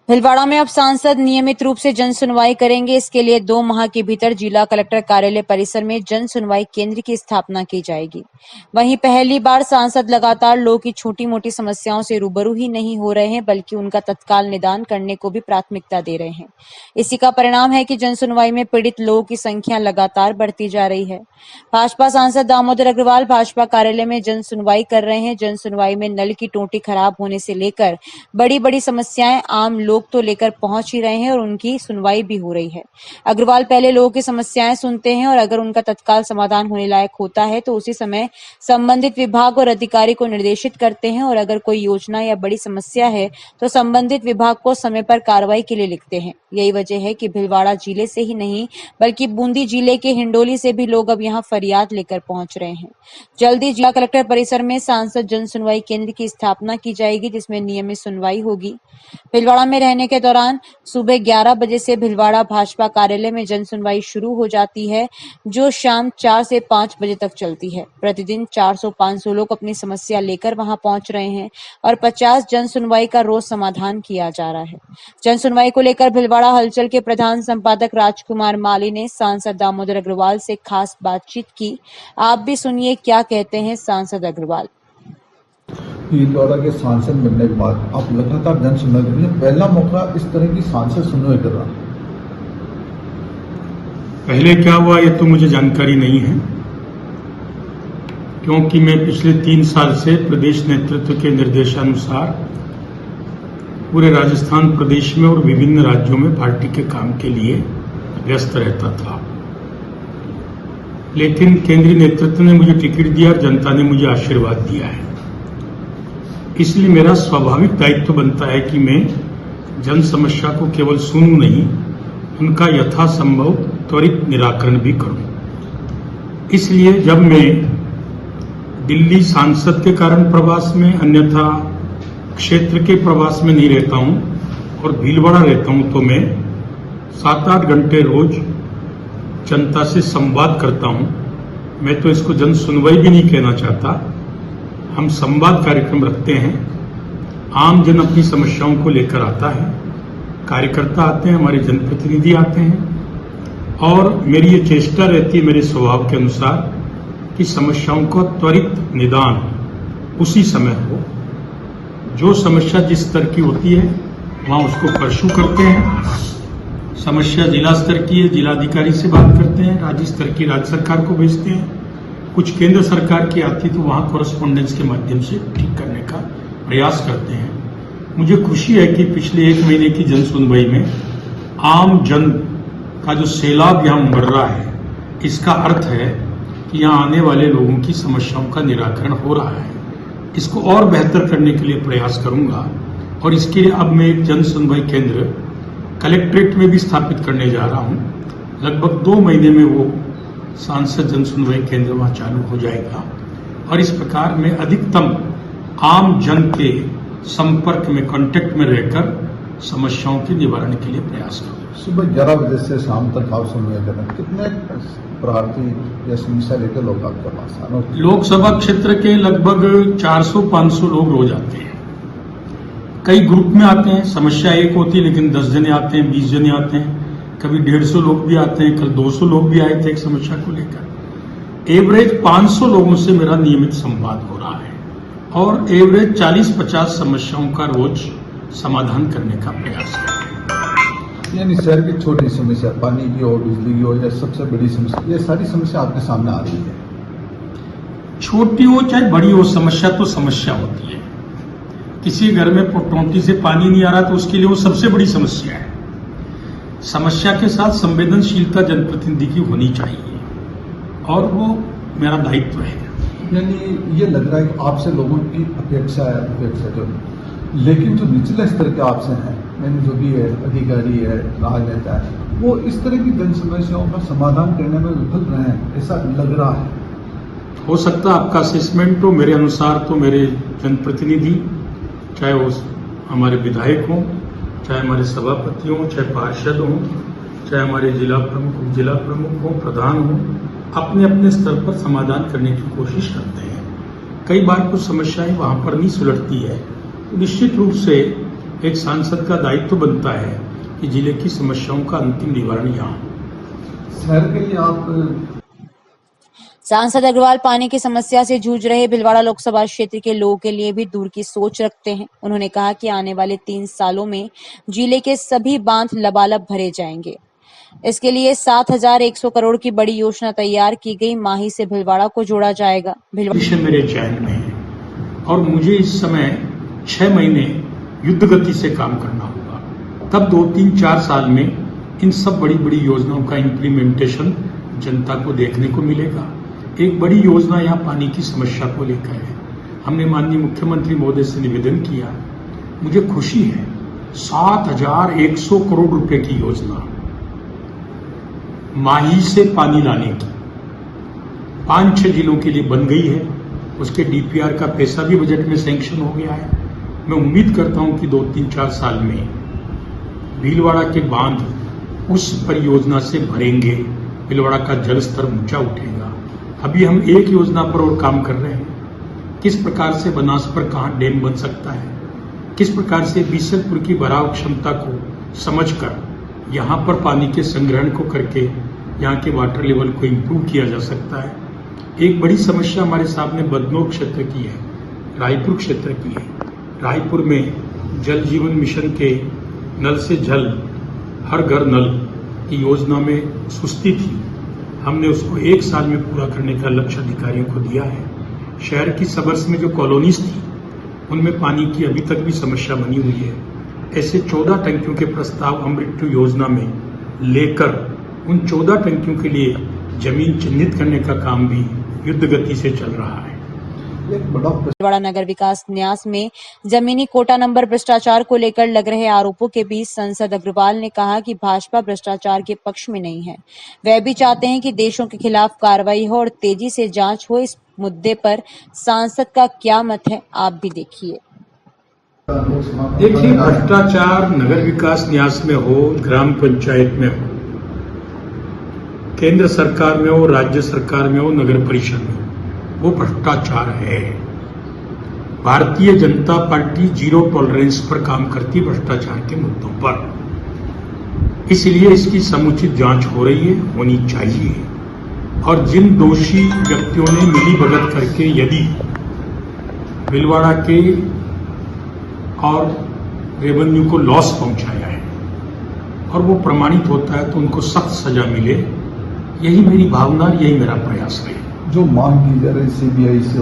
भीलवाड़ा में अब सांसद नियमित रूप से जन सुनवाई करेंगे। इसके लिए 2 माह के भीतर जिला कलेक्टर कार्यालय परिसर में जन सुनवाई केंद्र की स्थापना की जाएगी। वहीं पहली बार सांसद लगातार लोगों की छोटी मोटी समस्याओं से रूबरू ही नहीं हो रहे हैं, बल्कि उनका तत्काल निदान करने को भी प्राथमिकता दे रहे हैं। इसी का परिणाम है कि जन सुनवाई में पीड़ित लोगों की संख्या लगातार बढ़ती जा रही है। भाजपा सांसद दामोदर अग्रवाल भाजपा कार्यालय में जन सुनवाई कर रहे हैं। जन सुनवाई में नल की टोटी खराब होने से लेकर बड़ी बड़ी समस्याएं आम लोग तो लेकर पहुंच ही रहे हैं और उनकी सुनवाई भी हो रही है। अग्रवाल पहले लोगों की समस्याएं सुनते हैं और अगर उनका तत्काल समाधान होने लायक होता है तो उसी समय संबंधित विभाग और अधिकारी को निर्देशित करते हैं और अगर कोई योजना या बड़ी समस्या है तो संबंधित विभाग को समय पर कार्रवाई के लिए लिखते हैं। यही वजह है कि भीलवाड़ा जिले से ही नहीं बल्कि बूंदी जिले के हिंडोली से भी लोग अब यहां फरियाद लेकर पहुंच रहे हैं। जल्दी जिला कलेक्टर परिसर में सांसद जन सुनवाई केंद्र की स्थापना की जाएगी, जिसमें नियमित सुनवाई होगी। भीलवाड़ा में रहने के दौरान सुबह 11 बजे से भीलवाड़ा भाजपा कार्यालय में जन सुनवाई शुरू हो जाती है, जो शाम 4 से 5 बजे तक चलती है। प्रतिदिन 400-500 लोग अपनी समस्या लेकर वहां पहुंच रहे हैं और 50 जन सुनवाई का रोज समाधान किया जा रहा है। जन सुनवाई को लेकर भीलवाड़ा हलचल के प्रधान संपादक राजकुमार माली ने सांसद दामोदर अग्रवाल से खास बातचीत की। आप भी सुनिए क्या कहते हैं सांसद अग्रवाल। भीलवाड़ा के सांसद बनने के बाद आप लगातार जन सुनवाई कर रहे हैं। पहला मौका इस तरह की सांसद सुनवाई कर रहा है। पहले क्या हुआ ये तो मुझे जानकारी नहीं है, क्योंकि मैं पिछले 3 साल से प्रदेश नेतृत्व के निर्देशानुसार पूरे राजस्थान प्रदेश में और विभिन्न राज्यों में पार्टी के काम के लिए व्यस्त रहता था। लेकिन केंद्रीय नेतृत्व ने मुझे टिकट दिया और जनता ने मुझे आशीर्वाद दिया है, इसलिए मेरा स्वाभाविक दायित्व बनता है कि मैं जन समस्या को केवल सुनूं नहीं, उनका यथासंभव त्वरित निराकरण भी करूं। इसलिए जब मैं दिल्ली सांसद के कारण प्रवास में, अन्यथा क्षेत्र के प्रवास में नहीं रहता हूं और भीलवाड़ा रहता हूं, तो मैं 7-8 घंटे रोज जनता से संवाद करता हूं। मैं तो इसको जन सुनवाई भी नहीं कहना चाहता, हम संवाद कार्यक्रम रखते हैं। आम जन अपनी समस्याओं को लेकर आता है, कार्यकर्ता आते हैं, हमारे जनप्रतिनिधि आते हैं और मेरी ये चेष्टा रहती है मेरे स्वभाव के अनुसार कि समस्याओं का त्वरित निदान उसी समय हो। जो समस्या जिस स्तर की होती है वहाँ उसको परसू करते हैं। समस्या जिला स्तर की है, जिलाधिकारी से बात करते हैं, राज्य स्तर की राज्य सरकार को भेजते हैं, कुछ केंद्र सरकार की आती तो वहाँ कॉरेस्पॉन्डेंस के माध्यम से ठीक करने का प्रयास करते हैं। मुझे खुशी है कि पिछले 1 महीने की जन सुनवाई में आम जन का जो सैलाब यहाँ उमड़ रहा है, इसका अर्थ है कि यहाँ आने वाले लोगों की समस्याओं का निराकरण हो रहा है। इसको और बेहतर करने के लिए प्रयास करूंगा और इसके लिए अब मैं एक जन सुनवाई केंद्र कलेक्ट्रेट में भी स्थापित करने जा रहा हूँ। लगभग 2 महीने में वो सांसद जन सुनवाई केंद्र वहाँ चालू हो जाएगा और इस प्रकार मैं अधिकतम आम जन के संपर्क में, कांटेक्ट में रहकर समस्याओं के निवारण के लिए प्रयास करूँगा। सुबह 11 बजे से शाम तक आप सुनवाई कर रहे हैं। कितने प्रार्थी या समस्या लेकर लोग आपके पास आना? लोकसभा क्षेत्र के लगभग 400-500 लोग रोज आते हैं। कई ग्रुप में आते हैं, समस्या एक होती है लेकिन 10 जने आते हैं, 20 जने आते हैं, कभी 150 लोग भी आते हैं। कल 200 लोग भी आए थे एक समस्या को लेकर। एवरेज 500 लोगों से मेरा नियमित संवाद हो रहा है और एवरेज 40-50 समस्याओं का रोज समाधान करने का प्रयास कर रहे हैं। यानी शहर की छोटी समस्या, पानी की हो, बिजली की हो या सबसे बड़ी समस्या, ये सारी समस्या आपके सामने आ रही है। छोटी हो चाहे बड़ी हो, समस्या तो समस्या होती है। किसी घर में टोंटी से पानी नहीं आ रहा तो उसके लिए वो सबसे बड़ी समस्या है। समस्या के साथ संवेदनशीलता जनप्रतिनिधि की होनी चाहिए और वो मेरा दायित्व है। यानी ये लग रहा है कि आपसे लोगों की अपेक्षा जो, लेकिन जो निचले स्तर के आपसे हैं, यानी जो भी है, अधिकारी है, राजनेता है, वो इस तरह की जन समस्याओं का समाधान करने में विफल रहे हैं, ऐसा लग रहा है। हो सकता है आपका असेसमेंट हो, मेरे अनुसार तो मेरे जनप्रतिनिधि, चाहे वो हमारे विधायक हों, चाहे हमारे सभापति हों, चाहे पार्षद हों, चाहे हमारे जिला प्रमुख हों, प्रधान हों, अपने अपने स्तर पर समाधान करने की कोशिश करते हैं। कई बार कुछ समस्याएं वहां पर नहीं सुलझती है, तो निश्चित रूप से एक सांसद का दायित्व बनता है कि जिले की समस्याओं का अंतिम निवारण यहाँ हो। शहर के लिए आप सांसद अग्रवाल पानी की समस्या से जूझ रहे भिलवाड़ा लोकसभा क्षेत्र के लोगों के लिए भी दूर की सोच रखते हैं। उन्होंने कहा कि आने वाले 3 सालों में जिले के सभी बांध लबालब भरे जाएंगे। इसके लिए 7,100 करोड़ की बड़ी योजना तैयार की गई। माही से भिलवाड़ा को जोड़ा जाएगा। विषय मेरे चयन में है और मुझे इस समय 6 महीने युद्ध गति से काम करना होगा। तब 2, 3, 4 साल में इन सब बड़ी बड़ी योजनाओं का इम्प्लीमेंटेशन जनता को देखने को मिलेगा। एक बड़ी योजना यहाँ पानी की समस्या को लेकर है। हमने माननीय मुख्यमंत्री महोदय से निवेदन किया। मुझे खुशी है 7,100 करोड़ रुपए की योजना माही से पानी लाने की 5-6 जिलों के लिए बन गई है। उसके डीपीआर का पैसा भी बजट में सैंक्शन हो गया है। मैं उम्मीद करता हूं कि 2, 3, 4 साल में भीलवाड़ा के बांध उस परियोजना से भरेंगे। भीलवाड़ा का जल स्तर ऊंचा उठेगा। अभी हम एक योजना पर और काम कर रहे हैं। किस प्रकार से बनास पर कहाँ डैम बन सकता है, किस प्रकार से बीसलपुर की भराव क्षमता को समझकर यहाँ पर पानी के संग्रहण को करके यहाँ के वाटर लेवल को इम्प्रूव किया जा सकता है। एक बड़ी समस्या हमारे सामने बदनौर क्षेत्र की है, रायपुर क्षेत्र की है। रायपुर में जल जीवन मिशन के नल से जल हर घर नल की योजना में सुस्ती थी। हमने उसको 1 साल में पूरा करने का लक्ष्य अधिकारियों को दिया है। शहर की सबर्स में जो कॉलोनीज थी उनमें पानी की अभी तक भी समस्या बनी हुई है। ऐसे 14 टंकियों के प्रस्ताव अमृत योजना में लेकर उन 14 टंकियों के लिए जमीन चिन्हित करने का काम भी युद्ध गति से चल रहा है। भिलवाड़ा नगर विकास न्यास में जमीनी कोटा नंबर भ्रष्टाचार को लेकर लग रहे आरोपों के बीच सांसद अग्रवाल ने कहा कि भाजपा भ्रष्टाचार के पक्ष में नहीं है। वह भी चाहते हैं कि देशों के खिलाफ कार्रवाई हो और तेजी से जांच हो। इस मुद्दे पर सांसद का क्या मत है, आप भी देखिए। देखिए, भ्रष्टाचार नगर विकास न्यास में हो, ग्राम पंचायत में हो, केंद्र सरकार में हो, राज्य सरकार में हो, नगर परिषद में हो, वो भ्रष्टाचार है। Bharatiya Janata party zero tolerance पर काम करती भ्रष्टाचार के मुद्दों पर। इसलिए इसकी समुचित जांच हो रही है, होनी चाहिए। और जिन दोषी व्यक्तियों ने मिलीभगत करके यदि भिलवाड़ा के और रेवेन्यू को लॉस पहुंचाया है और वो प्रमाणित होता है तो उनको सख्त सजा मिले, यही मेरी भावना, यही मेरा प्रयास है। जो मांग की जा रही CBI से